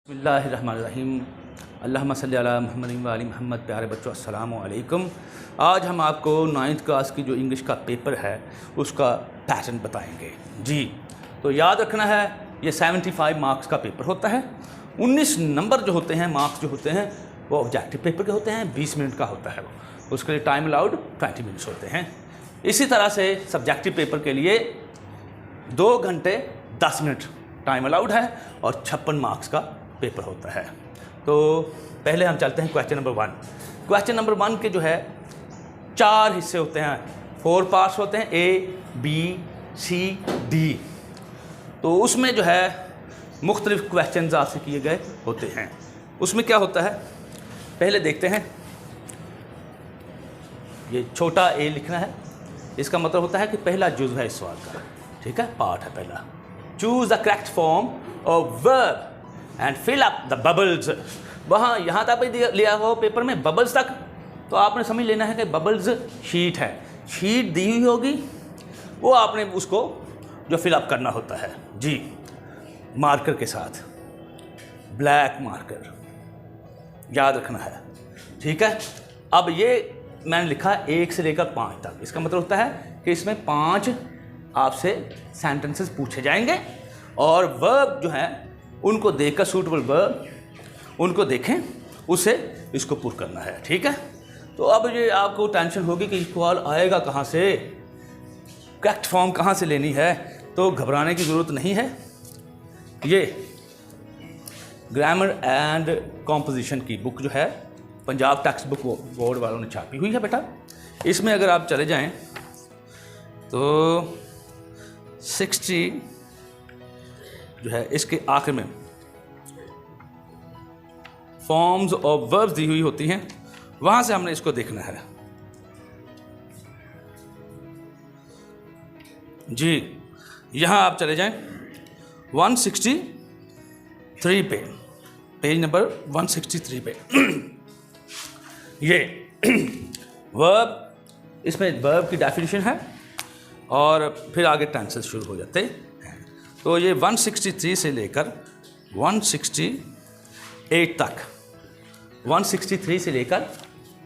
बिस्मिल्लाहिर्रहमानिर्रहीम। अल्लाहुम्मा सल्ली अला मुहम्मद व आलि मुहम्मद। प्यारे बच्चों, अस्सलामु अलैकुम। आज हम आपको 9th क्लास की जो इंग्लिश का पेपर है उसका पैटर्न बताएंगे जी। तो याद रखना है, ये 75 मार्क्स का पेपर होता है। 19 नंबर जो होते हैं, मार्क्स जो होते हैं, वो ऑब्जेक्टिव पेपर के होते हैं। 20 मिनट का होता है वो, उसके लिए टाइम अलाउड 20 मिनट्स होते हैं। इसी तरह से सब्जेक्टिव पेपर के लिए 2 घंटे 10 मिनट टाइम अलाउड है और 56 मार्क्स का पेपर होता है। तो पहले हम चलते हैं क्वेश्चन नंबर 1। क्वेश्चन नंबर 1 के जो है 4 हिस्से होते हैं, 4 पार्ट्स होते हैं, A, B, C, D। तो उसमें जो है मुख्तलिफ क्वेश्चन आपसे किए गए होते हैं। उसमें क्या होता है, पहले देखते हैं। ये छोटा A लिखना है, इसका मतलब होता है कि पहला जुज़ है इस सवाल का, ठीक है, पार्ट है पहला। Choose the correct form of verb and fill up the bubbles. वहाँ यहाँ तक भी लिया हुआ पेपर में बबल्स तक, तो आपने समझ लेना है कि बबल्स शीट है, शीट दी हुई होगी, वो आपने उसको जो फिलअप करना होता है जी, मार्कर के साथ, ब्लैक मार्कर, याद रखना है, ठीक है। अब ये मैंने लिखा 1 से लेकर 5 तक, इसका मतलब होता है कि इसमें 5 आपसे सेंटेंसेस पूछे जाएंगे और वर्ब जो है उनको देखकर, सूटेबल वर्ब उनको देखें, उसे इसको पुर करना है, ठीक है। तो अब ये आपको टेंशन होगी कि सवाल आएगा कहाँ से, करेक्ट फॉर्म कहाँ से लेनी है, तो घबराने की ज़रूरत नहीं है। ये ग्रामर एंड कॉम्पोजिशन की बुक जो है पंजाब टेक्स्ट बुक बोर्ड वालों ने छापी हुई है बेटा। इसमें अगर आप चले जाएं तो 60 जो है इसके आखिर में फॉर्म्स ऑफ वर्ब्स दी हुई होती हैं, वहां से हमने इसको देखना है जी। यहां आप चले जाएं 163 पे, पेज नंबर 163 पे ये वर्ब, इसमें वर्ब की डेफिनेशन है और फिर आगे टेंसेस शुरू हो जाते हैं। तो ये 163 से लेकर 168 तक, 163 से लेकर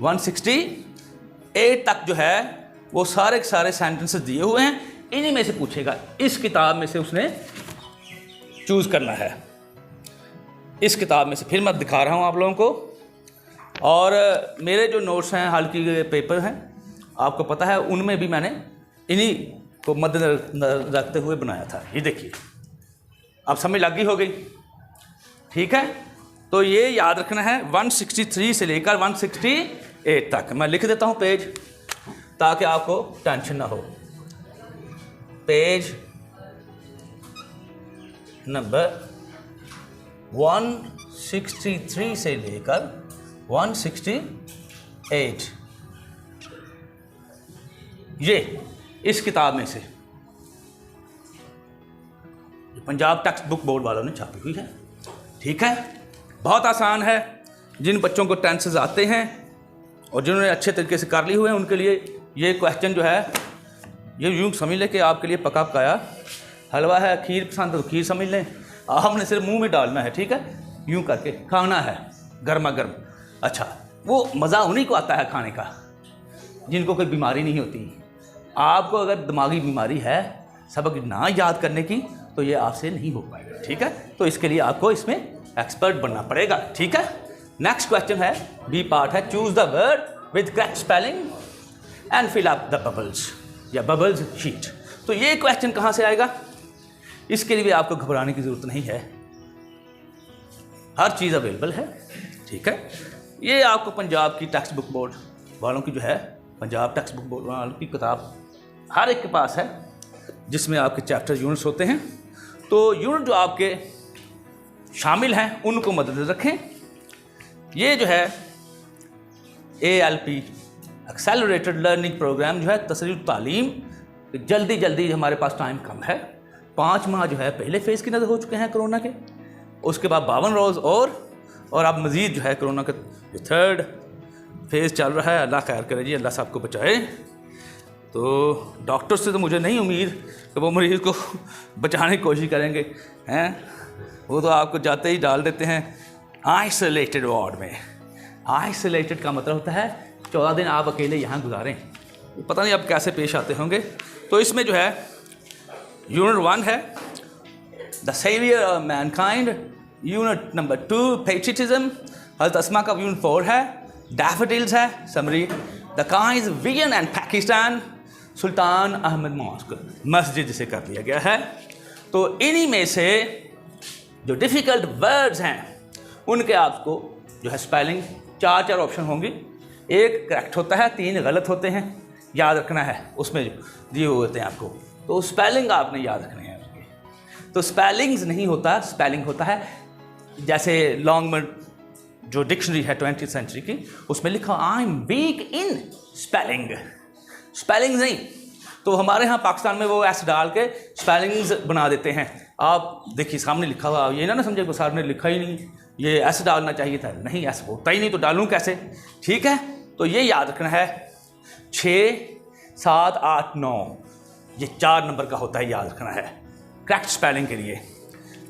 168 तक जो है वो सारे के सारे सेंटेंसेस दिए हुए हैं। इन्हीं में से पूछेगा, इस किताब में से उसने चूज़ करना है, इस किताब में से। फिर मैं दिखा रहा हूँ आप लोगों को, और मेरे जो नोट्स हैं, हाल की पेपर हैं, आपको पता है, उनमें भी मैंने इन्हीं को मद्देनजर रखते हुए बनाया था। ये देखिए, अब समझ लग गई हो गई, ठीक है। तो ये याद रखना है 163 से लेकर 168 तक। मैं लिख देता हूँ पेज, ताकि आपको टेंशन ना हो। पेज नंबर 163 से लेकर 168, ये इस किताब में से पंजाब टेक्स्ट बुक बोर्ड वालों ने छापी हुई है, ठीक है। बहुत आसान है। जिन बच्चों को टेंसेस आते हैं और जिन्होंने अच्छे तरीके से कर लिए हुए हैं, उनके लिए ये क्वेश्चन जो है, ये यूँ समझ लें कि आपके लिए पका पकाया हलवा है। खीर पसंद है तो खीर समझ लें, आपने सिर्फ मुंह में डालना है, ठीक है, यूँ करके खाना है गर्मा गर्म। अच्छा, वो मज़ा उन्हीं को आता है खाने का जिनको कोई बीमारी नहीं होती। आपको अगर दिमागी बीमारी है, सबक ना याद करने की, तो ये आपसे नहीं हो पाएगा, ठीक है। तो इसके लिए आपको इसमें एक्सपर्ट बनना पड़ेगा, ठीक है। नेक्स्ट क्वेश्चन है, बी पार्ट है, choose the word with correct spelling and fill up the bubbles, या बबल्स शीट। तो ये क्वेश्चन कहाँ से आएगा, इसके लिए भी आपको घबराने की जरूरत नहीं है, हर चीज़ अवेलेबल है, ठीक है। ये आपको पंजाब की टेक्स्ट बुक बोर्ड वालों की जो है, पंजाब टेक्स्ट बुक बोर्ड वालों की किताब हर एक के पास है, जिसमें आपके चैप्टर यूनिट्स होते हैं। तो यूनिट जो आपके शामिल हैं उनको मद्देनजर रखें। ये जो है ALP एक्सेलरेटेड लर्निंग प्रोग्राम जो है, तसरीर तालीम, जल्दी जल्दी, हमारे पास टाइम कम है। 5 माह जो है पहले फेज़ की नज़र हो चुके हैं कोरोना के, उसके बाद 52 रोज़ और अब मज़ीद जो है कोरोना का जो 3rd फेज़ चल रहा है। अल्लाह खैर करे जी, अल्लाह सबको बचाए। तो डॉक्टर से तो मुझे नहीं उम्मीद कि वो मरीज़ को बचाने की कोशिश करेंगे, हैं। वो तो आपको जाते ही डाल देते हैं आइसोलेटेड वार्ड में। आइसोलेटेड का मतलब होता है 14 दिन आप अकेले यहाँ गुजारें। पता नहीं आप कैसे पेश आते होंगे। तो इसमें जो है यूनिट 1 है the saviour of mankind, unit number 2 patriotism, हज़रत अस्मा का यूनिट 4 है डैफोडिल्स है समरी, द काइज वियन and Pakistan, Sultan Ahmed mosque मस्जिद जिसे कर दिया गया है। तो इन्हीं में से जो डिफ़िकल्ट वर्ड्स हैं उनके आपको जो है स्पेलिंग 4 ऑप्शन होंगी। एक करेक्ट होता है, 3 गलत होते हैं, याद रखना है। उसमें जो दिए हुए होते हैं आपको, तो स्पेलिंग आपने याद रखने हैं उसके। तो स्पेलिंग्स नहीं होता, स्पेलिंग होता है जैसे लॉन्गमन जो डिक्शनरी है 20th सेंचुरी की, उसमें लिखा I am weak in spelling, spellings नहीं। तो हमारे यहाँ पाकिस्तान में वो एस डाल के स्पेलिंग्स बना देते हैं। आप देखिए सामने लिखा हुआ, ये ना समझे को साहब ने लिखा ही नहीं, ये एस डालना चाहिए था, नहीं एस होता ही नहीं तो डालूं कैसे, ठीक है। तो ये याद रखना है 6, 7, 8, 9 ये 4 नंबर का होता है, याद रखना है करेक्ट स्पेलिंग के लिए।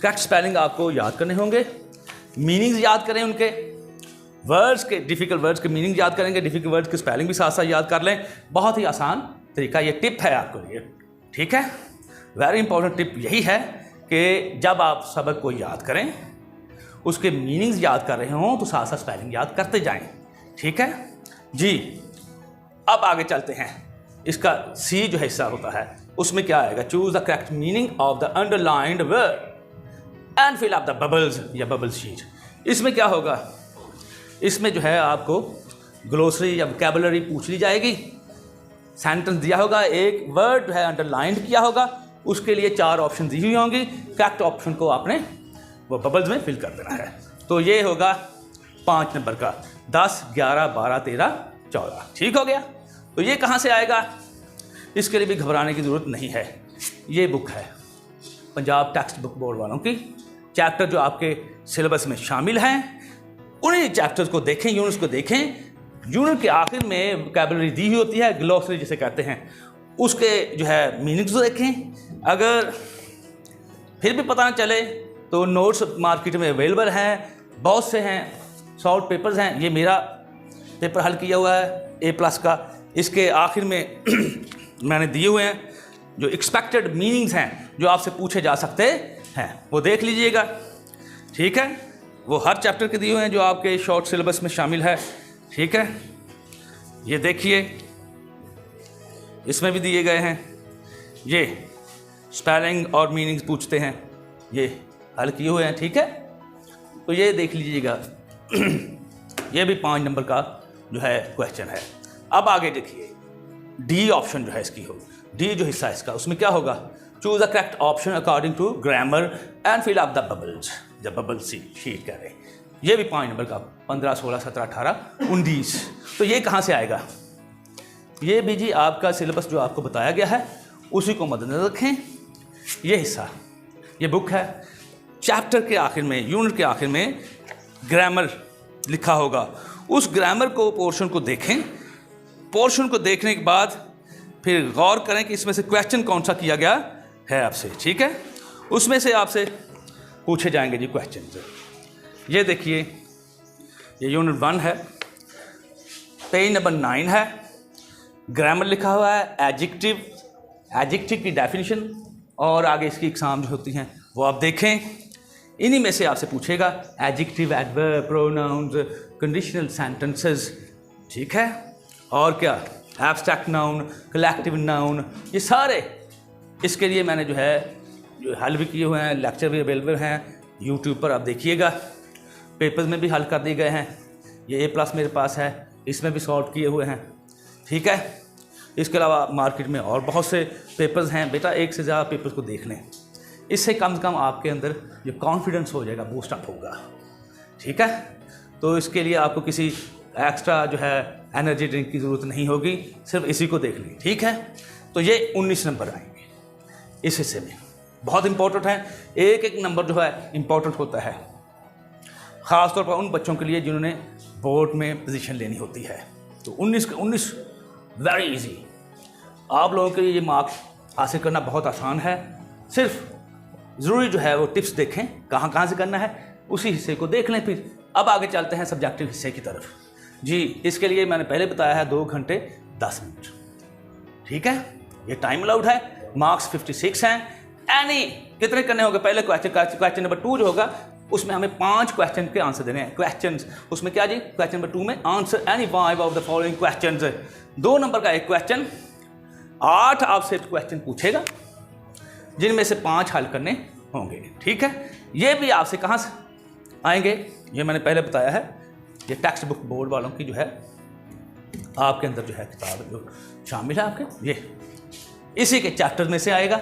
करेक्ट स्पेलिंग आपको याद करने होंगे, मीनिंग्स याद करें उनके, वर्ड्स के डिफ़िकल्ट वर्ड्स के मीनिंग याद करेंगे, डिफ़िकल्ट वर्ड्स के स्पेलिंग भी साथ साथ याद कर लें। बहुत ही आसान तरीका, ये टिप है आपके लिए, ठीक है। वेरी इंपॉर्टेंट टिप यही है कि जब आप सबक को याद करें, उसके मीनिंग्स याद कर रहे हों, तो साथ साथ स्पेलिंग याद करते जाएं, ठीक है जी। अब आगे चलते हैं। इसका सी जो हिस्सा होता है उसमें क्या आएगा, choose the correct meaning of the underlined word and fill up the bubbles या बबल शीट। इसमें क्या होगा, इसमें जो है आपको ग्लोसरी या वोकैबुलरी पूछ ली जाएगी, सेंटेंस दिया होगा, एक वर्ड जो है अंडरलाइंड किया होगा, उसके लिए 4 ऑप्शन दी हुई होंगी, करेक्ट ऑप्शन को आपने वो बबल्स में फिल कर देना है। तो ये होगा 5 नंबर का, 10, 11, 12, 13, 14, ठीक हो गया। तो ये कहाँ से आएगा, इसके लिए भी घबराने की ज़रूरत नहीं है। ये बुक है पंजाब टेक्स्ट बुक बोर्ड वालों की, चैप्टर जो आपके सिलेबस में शामिल हैं उन्हीं चैप्टर्स को देखें, यूनिट्स को देखें। यूनिट के आखिर में वोकैबुलरी दी हुई होती है, ग्लोसरी जिसे कहते हैं, उसके जो है मीनिंग्स को देखें। अगर फिर भी पता ना चले तो नोट्स मार्केट में अवेलेबल हैं, बहुत से हैं, शॉर्ट पेपर्स हैं। ये मेरा पेपर हल किया हुआ है A+ का, इसके आखिर में मैंने दिए हुए हैं जो एक्सपेक्टेड मीनिंग्स हैं जो आपसे पूछे जा सकते हैं, वो देख लीजिएगा, ठीक है। वो हर चैप्टर के दिए हुए हैं जो आपके शॉर्ट सिलेबस में शामिल है, ठीक है। ये देखिए इसमें भी दिए गए हैं, ये स्पेलिंग और मीनिंग्स पूछते हैं, ये हल किए हुए हैं, ठीक है। तो ये देख लीजिएगा ये भी 5 नंबर का जो है क्वेश्चन है। अब आगे देखिए डी ऑप्शन जो है इसकी हो, डी जो हिस्सा है इसका, उसमें क्या होगा, choose the correct option according to grammar and fill up the bubbles, the bubble sheet कह रहे हैं। ये भी 5 नंबर का, 15, 16, 17, 18, 19। तो ये कहाँ से आएगा, ये भी जी आपका सिलेबस जो आपको बताया गया है उसी को मद्देनजर रखें। ये हिस्सा, ये बुक है, चैप्टर के आखिर में, यूनिट के आखिर में ग्रामर लिखा होगा, उस ग्रामर को, पोर्शन को देखें। पोर्शन को देखने के बाद फिर गौर करें कि इसमें से क्वेश्चन कौन सा किया गया है आपसे, ठीक है। उसमें से आपसे पूछे जाएंगे जी क्वेश्चन। ये देखिए ये यूनिट 1 है, पेज नंबर 9 है, ग्रामर लिखा हुआ है, एडजेक्टिव, एडजेक्टिव की डेफिनेशन और आगे इसकी एग्जाम जो होती हैं वो आप देखें। इन्हीं में से आपसे पूछेगा adjective, adverb, pronouns, conditional sentences, ठीक है। और क्या, एब्स्ट्रैक्ट नाउन, कलेक्टिव नाउन, ये सारे इसके लिए मैंने जो है जो हल भी किए हुए हैं, लेक्चर भी अवेलेबल हैं यूट्यूब पर, आप देखिएगा। पेपर्स में भी हल कर दिए गए हैं। ये A+ मेरे पास है, इसमें भी सॉल्व किए हुए हैं, ठीक है। इसके अलावा मार्केट में और बहुत से पेपर्स हैं, बेटा एक से ज़्यादा पेपर्स को देख लें, इससे कम से कम आपके अंदर जो कॉन्फिडेंस हो जाएगा, बूस्टअप होगा, ठीक है। तो इसके लिए आपको किसी एक्स्ट्रा जो है एनर्जी ड्रिंक की ज़रूरत नहीं होगी, सिर्फ इसी को देख लें, ठीक है। तो ये 19 नंबर आएंगे इस हिस्से में, बहुत इंपॉर्टेंट है। एक एक नंबर जो है इंपॉर्टेंट होता है, ख़ासतौर पर उन बच्चों के लिए जिन्होंने बोर्ड में पोजीशन लेनी होती है। तो 19 वेरी इजी। आप लोगों के लिए ये मार्क्स हासिल करना बहुत आसान है। सिर्फ ज़रूरी जो है वो टिप्स देखें कहाँ कहाँ से करना है, उसी हिस्से को देख लें। फिर अब आगे चलते हैं सब्जेक्टिव हिस्से की तरफ। जी, इसके लिए मैंने पहले बताया है 2 घंटे 10 मिनट। ठीक है, ये टाइम अलाउड है। मार्क्स 56 हैं। एनी कितने करने होंगे? पहले क्वेश्चन नंबर 2 जो होगा उसमें हमें 5 क्वेश्चन के आंसर देने हैं। क्वेश्चन उसमें क्या जी? क्वेश्चन नंबर 2 में answer any 5 of the following question. 2 number का एक क्वेश्चन, 8 आपसे क्वेश्चन पूछेगा जिनमें से 5 हल करने होंगे। ठीक है, ये भी आपसे कहाँ से आएंगे? ये मैंने पहले बताया है, ये टेक्स्ट बुक बोर्ड वालों की जो है आपके अंदर जो है किताब जो शामिल है आपके, ये इसी के चैप्टर में से आएगा।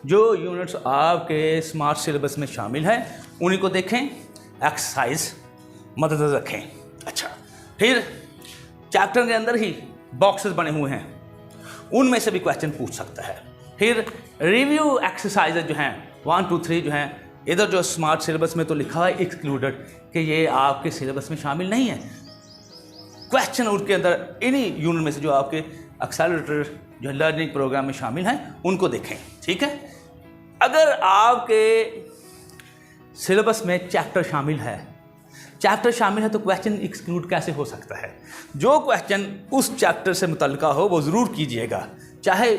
जो यूनिट्स आपके स्मार्ट सिलेबस में शामिल है उन्हीं को देखें, एक्सरसाइज मद्देनजर रखें। अच्छा, फिर चैप्टर के अंदर ही बॉक्सेस बने हुए हैं, उनमें से भी क्वेश्चन पूछ सकता है। फिर रिव्यू एक्सरसाइज जो हैं 1, 2, 3 जो हैं, इधर जो स्मार्ट सिलेबस में तो लिखा हुआ है एक्सक्लूडेड कि ये आपके सिलेबस में शामिल नहीं है। क्वेश्चन उनके अंदर इन्हीं यूनिट में से जो आपके एक्सेलरेटर जो लर्निंग प्रोग्राम में शामिल हैं उनको देखें। ठीक है, अगर आपके सिलेबस में चैप्टर शामिल है तो क्वेश्चन एक्सक्लूड कैसे हो सकता है? जो क्वेश्चन उस चैप्टर से मुतल्लिका हो वो ज़रूर कीजिएगा, चाहे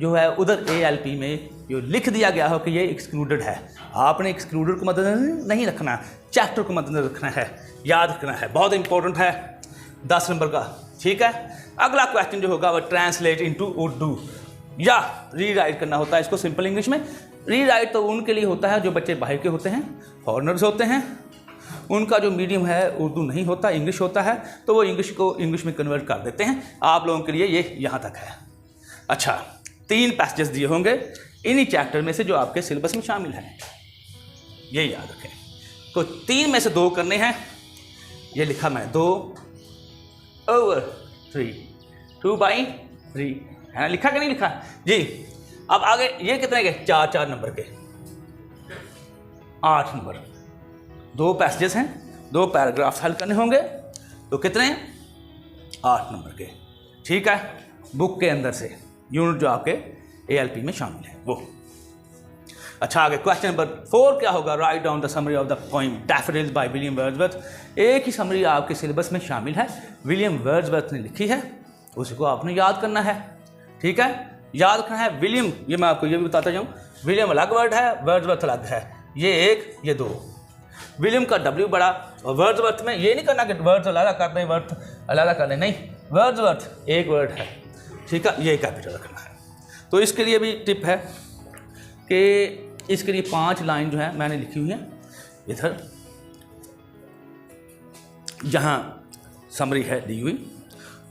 जो है उधर ALP में जो लिख दिया गया हो कि ये एक्सक्लूडेड है। आपने एक्सक्लूडेड को मद्देनजर नहीं रखना, चैप्टर को मद्देनजर रखना है, याद रखना है, बहुत इंपॉर्टेंट है। 10 नंबर का। ठीक है, अगला क्वेश्चन जो होगा वो ट्रांसलेट इनटू उर्दू या रीराइट करना होता है इसको सिंपल इंग्लिश में। रीराइट तो उनके लिए होता है जो बच्चे बाहर के होते हैं, फॉरेनर्स होते हैं, उनका जो मीडियम है उर्दू नहीं होता, इंग्लिश होता है, तो वो इंग्लिश को इंग्लिश में कन्वर्ट कर देते हैं। आप लोगों के लिए ये यहाँ तक है। अच्छा, 3 पैसेजेस दिए होंगे इन्हीं चैप्टर में से जो आपके सिलेबस में शामिल हैं, ये याद रखें। तो 3 में से 2 करने हैं, ये लिखा मैं 2/3, 2/3 है ना, लिखा कि नहीं लिखा जी? अब आगे ये कितने के? 4 नंबर के, 8 नंबर। 2 पैसेजेस हैं, 2 पैराग्राफ्स हल करने होंगे, तो कितने? 8 नंबर के। ठीक है, बुक के अंदर से यूनिट जो आपके ALP में शामिल है वो। अच्छा, आगे क्वेश्चन नंबर 4 क्या होगा? Write down the summary of the poem daffodils by William Wordsworth. एक ही समरी आपके सिलेबस में शामिल है, विलियम वर्ड्सवर्थ ने लिखी है, उसी को आपने याद करना है। ठीक है, याद रखना है। विलियम, ये मैं आपको ये भी बताता जाऊँ, विलियम अलग वर्ड है, वर्ड्सवर्थ अलग है। ये 1, ये 2। विलियम का W बड़ा, और वर्ड्सवर्थ में ये नहीं करना कि वर्ड्स अलग कर दें, वर्थ अलग कर लें, नहीं, वर्ड्सवर्थ एक वर्ड है। ठीक है, ये कैपिटल रखना है। तो इसके लिए भी टिप है कि इसके लिए 5 लाइन जो है मैंने लिखी हुई हैं इधर, जहाँ समरी है दी हुई।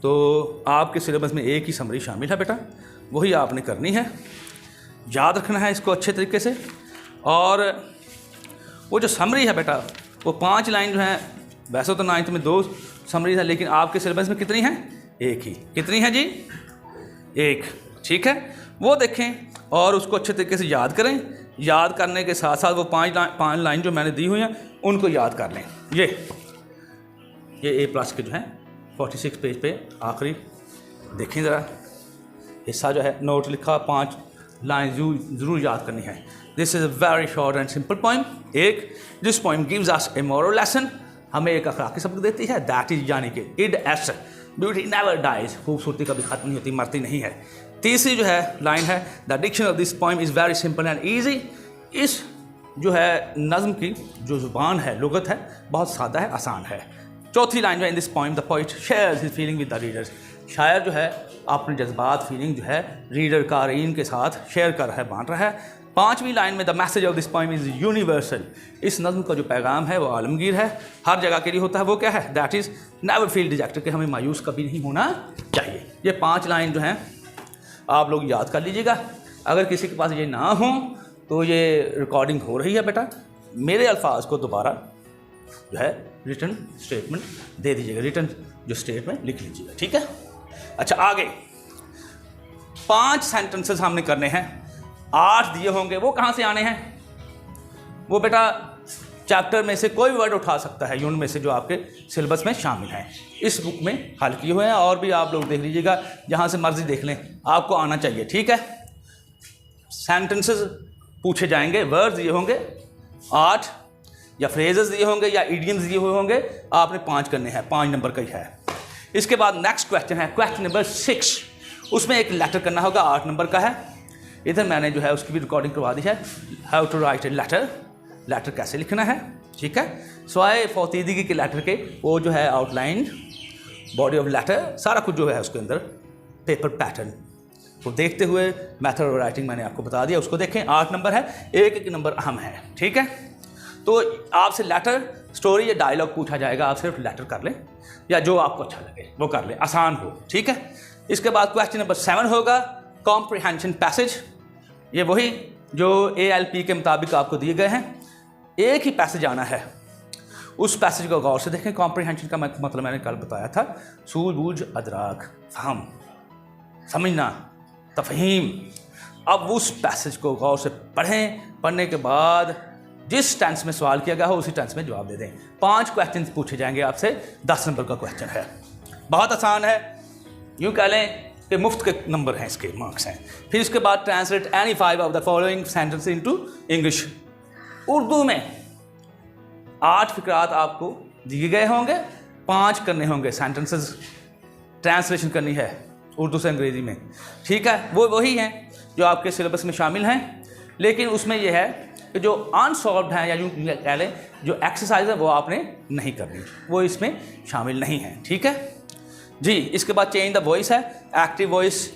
तो आपके सिलेबस में एक ही समरी शामिल है बेटा, वही आपने करनी है, याद रखना है इसको अच्छे तरीके से। और वो जो समरी है बेटा, वो 5 लाइन जो है, वैसे तो 9th में 2 समरी है, लेकिन आपके सिलेबस में कितनी है? 1 ही। कितनी है जी? 1। ठीक है, वो देखें और उसको अच्छे तरीके से याद करें। याद करने के साथ साथ वो 5 लाइन जो मैंने दी हुई हैं उनको याद कर लें। ये A+ के जो हैं 46 पेज पे आखिरी देखें ज़रा, हिस्सा जो है नोट लिखा, 5 लाइन ज़रूर याद करनी है। This is a very short and simple poem. This poem gives us A moral lesson, हमें एक अखलाकी सबक देती है। दैट इज यानी कि its beauty never dies, खूबसूरती कभी ख़त्म नहीं होती, मरती नहीं है। तीसरी जो है लाइन है, the diction of this poem is very simple and easy. इस जो है नज़म की जो ज़ुबान है, लुगत है, बहुत सादा है, आसान है। चौथी लाइन जो है, in this poem the poet shares his feeling with the readers, शायर जो है अपने जज्बात फीलिंग जो है रीडर क़ारीन के साथ शेयर कर रहा है, बांट रहा है। 5वीं लाइन में the message of this poem is universal, इस नज़म का जो पैगाम है वो आलमगीर है, हर जगह के लिए होता है। वो क्या है? That is never feel dejected, कि हमें मायूस कभी नहीं होना चाहिए। ये 5 लाइन जो हैं आप लोग याद कर लीजिएगा। अगर किसी के पास ये ना हो तो ये रिकॉर्डिंग हो रही है बेटा, मेरे अल्फाज को दोबारा जो है रिटर्न स्टेटमेंट दे दीजिएगा, रिटर्न जो स्टेटमेंट लिख लीजिएगा। ठीक है, अच्छा आगे 5 सेंटेंसेस हमने करने हैं, 8 दिए होंगे, वो कहाँ से आने हैं? वो बेटा चैप्टर में से कोई वर्ड उठा सकता है यूनिट में से जो आपके सिलेबस में शामिल है। इस बुक में हल किए हुए हैं, और भी आप लोग देख लीजिएगा, जहाँ से मर्जी देख लें, आपको आना चाहिए। ठीक है, सेंटेंसेस पूछे जाएंगे, वर्ड्स दिए होंगे 8 या फ्रेजेस दिए होंगे या इडियम्स दिए हुए होंगे, आपने 5 करने हैं, 5 नंबर का ही है। इसके बाद नेक्स्ट क्वेश्चन है क्वेश्चन नंबर 6, उसमें एक लेटर करना होगा, 8 नंबर का है। इधर मैंने जो है उसकी भी रिकॉर्डिंग करवा दी है, how to write a letter, letter कैसे लिखना है। ठीक है, सवाए फौतीदगी के लेटर के वो जो है आउटलाइन, बॉडी ऑफ लेटर, सारा कुछ जो है उसके अंदर पेपर पैटर्न को देखते हुए मेथड ऑफ राइटिंग मैंने आपको बता दिया, उसको देखें। 8 नंबर है, एक नंबर अहम है। ठीक है, तो आपसे लेटर, स्टोरी या डायलॉग पूछा जाएगा, आप सिर्फ लेटर कर लें या जो आपको अच्छा लगे वो कर लें, आसान हो। ठीक है, इसके बाद क्वेश्चन नंबर 7 होगा कॉम्प्रिहेंशन पैसेज। ये वही जो ALP के मुताबिक आपको दिए गए हैं, एक ही पैसेज आना है, उस पैसेज को गौर से देखें। कॉम्प्रिहेंशन का मतलब मैंने कल बताया था, सूझबूझ, अदराक, फहम, समझना, तफहीम। अब उस पैसेज को गौर से पढ़ें, पढ़ने के बाद जिस टेंस में सवाल किया गया हो उसी टेंस में जवाब दे दें। 5 क्वेश्चन पूछे जाएंगे आपसे, 10 नंबर का क्वेश्चन है, बहुत आसान है, यूँ कह लें कि मुफ्त के नंबर हैं, इसके मार्क्स हैं। फिर इसके बाद translate any 5 of the following sentence into English. Urdu में 8 फिकरात आपको दिए गए होंगे, 5 करने होंगे सेंटेंसेस, ट्रांसलेशन करनी है उर्दू से अंग्रेज़ी में। ठीक है, वो वही हैं जो आपके सिलेबस में शामिल हैं, लेकिन उसमें यह है कि जो अनसॉल्व्ड हैं या यूँ कह लें जो एक्सरसाइज है वो आपने नहीं करनी, वो इसमें शामिल नहीं है। ठीक है जी। इसके बाद चेंज द वॉइस है, एक्टिव वॉइस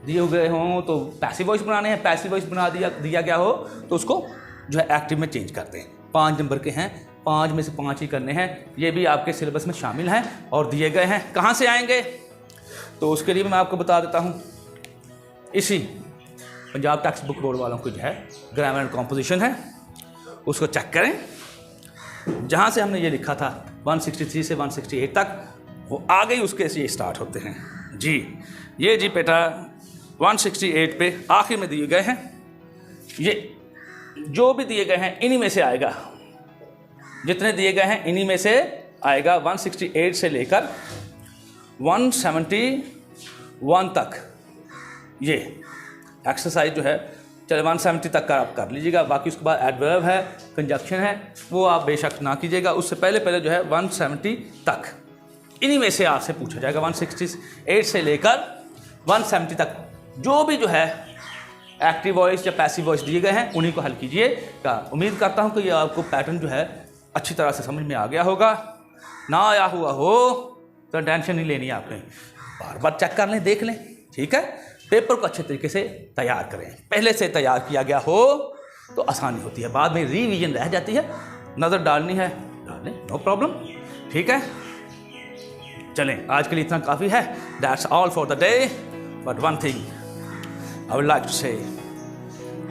दिए गए हों तो पैसिव वॉइस बनाने हैं, पैसिव वॉइस बना दिया गया हो तो उसको जो है एक्टिव में चेंज करते हैं। 5 नंबर के हैं, 5 में से 5 ही करने हैं, ये भी आपके सिलेबस में शामिल हैं और दिए गए हैं। कहाँ से आएंगे तो उसके लिए मैं आपको बता देता हूँ, इसी पंजाब टेक्स्ट बुक बोर्ड वालों को जो है ग्रामर एंड कॉम्पोजिशन है, उसको चेक करें। जहाँ से हमने ये लिखा था 163 से 168 तक, वो आगे ही उसके ये स्टार्ट होते हैं जी। ये जी बेटा 168 पे आखिर में दिए गए हैं, ये जो भी दिए गए हैं इन्हीं में से आएगा, जितने दिए गए हैं इन्हीं में से आएगा। 168 से लेकर 171 तक ये एक्सरसाइज जो है, चले 170 तक का आप कर लीजिएगा। बाकी उसके बाद एडवर्ब है, कंजक्शन है, वो आप बेशक ना कीजिएगा। उससे पहले जो है 170 तक इन्हीं में से आपसे पूछा जाएगा। 168 से लेकर 170 तक जो भी जो है एक्टिव वॉइस या पैसिव वॉइस दिए गए हैं उन्हीं को हल कीजिएगा। उम्मीद करता हूँ कि ये आपको पैटर्न जो है अच्छी तरह से समझ में आ गया होगा। ना आया हुआ हो तो टेंशन नहीं लेनी है आपने, बार बार चेक कर लें, देख लें। ठीक है, पेपर को अच्छे तरीके से तैयार करें, पहले से तैयार किया गया हो तो आसानी होती है, बाद में रिवीजन रह जाती है, नज़र डालनी है डाल लें, नो प्रॉब्लम। ठीक है, चलें आज के लिए इतना काफ़ी है। That's all for the day, but one thing I would like to say,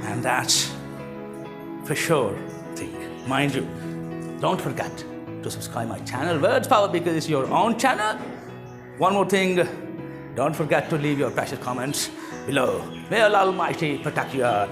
and that's for sure thing. Mind you, don't forget to subscribe my channel, Words Power, because it's your own channel. One more thing, don't forget to leave your precious comments below. May Allah Almighty protect you all.